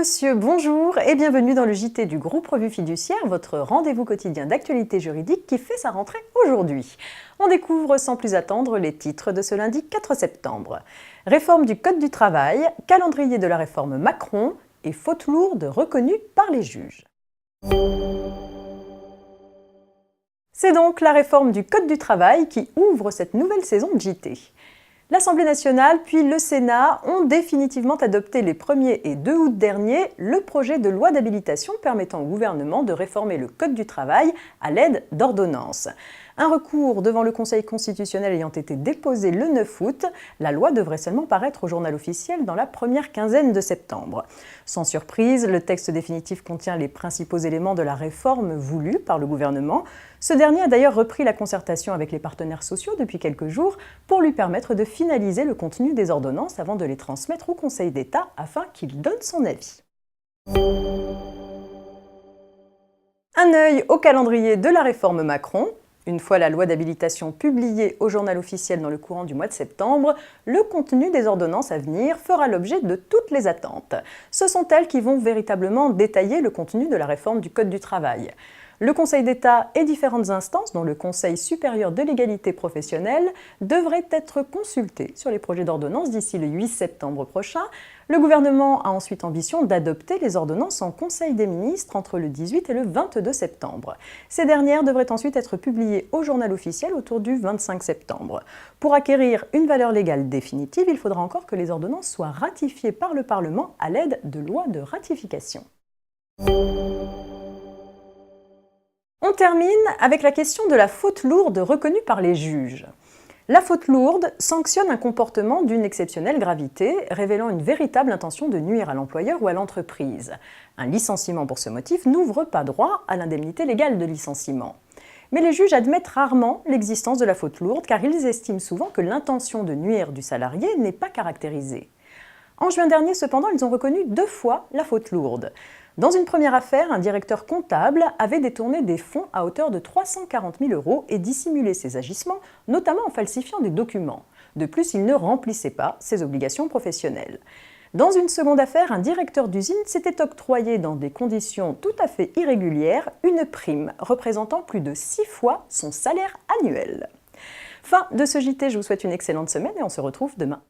monsieur, bonjour et bienvenue dans le JT du groupe Revue Fiduciaire, votre rendez-vous quotidien d'actualité juridique qui fait sa rentrée aujourd'hui. On découvre sans plus attendre les titres de ce lundi 4 septembre. Réforme du Code du travail, calendrier de la réforme Macron et faute lourde reconnue par les juges. C'est donc la réforme du Code du travail qui ouvre cette nouvelle saison de JT. L'Assemblée nationale puis le Sénat ont définitivement adopté les 1er et 2 août dernier le projet de loi d'habilitation permettant au gouvernement de réformer le Code du travail à l'aide d'ordonnances. Un recours devant le Conseil constitutionnel ayant été déposé le 9 août, la loi devrait seulement paraître au journal officiel dans la première quinzaine de septembre. Sans surprise, le texte définitif contient les principaux éléments de la réforme voulue par le gouvernement. Ce dernier a d'ailleurs repris la concertation avec les partenaires sociaux depuis quelques jours pour lui permettre de finaliser le contenu des ordonnances avant de les transmettre au Conseil d'État afin qu'il donne son avis. Un œil au calendrier de la réforme Macron. Une fois la loi d'habilitation publiée au journal officiel dans le courant du mois de septembre, le contenu des ordonnances à venir fera l'objet de toutes les attentes. Ce sont elles qui vont véritablement détailler le contenu de la réforme du Code du travail. Le Conseil d'État et différentes instances, dont le Conseil supérieur de l'égalité professionnelle, devraient être consultés sur les projets d'ordonnances d'ici le 8 septembre prochain. Le gouvernement a ensuite ambition d'adopter les ordonnances en Conseil des ministres entre le 18 et le 22 septembre. Ces dernières devraient ensuite être publiées au journal officiel autour du 25 septembre. Pour acquérir une valeur légale définitive, il faudra encore que les ordonnances soient ratifiées par le Parlement à l'aide de lois de ratification. On termine avec la question de la faute lourde reconnue par les juges. La faute lourde sanctionne un comportement d'une exceptionnelle gravité, révélant une véritable intention de nuire à l'employeur ou à l'entreprise. Un licenciement pour ce motif n'ouvre pas droit à l'indemnité légale de licenciement. Mais les juges admettent rarement l'existence de la faute lourde car ils estiment souvent que l'intention de nuire du salarié n'est pas caractérisée. En juin dernier, cependant, ils ont reconnu 2 fois la faute lourde. Dans une première affaire, un directeur comptable avait détourné des fonds à hauteur de 340 000 € et dissimulé ses agissements, notamment en falsifiant des documents. De plus, il ne remplissait pas ses obligations professionnelles. Dans une seconde affaire, un directeur d'usine s'était octroyé dans des conditions tout à fait irrégulières une prime représentant plus de 6 fois son salaire annuel. Fin de ce JT, je vous souhaite une excellente semaine et on se retrouve demain.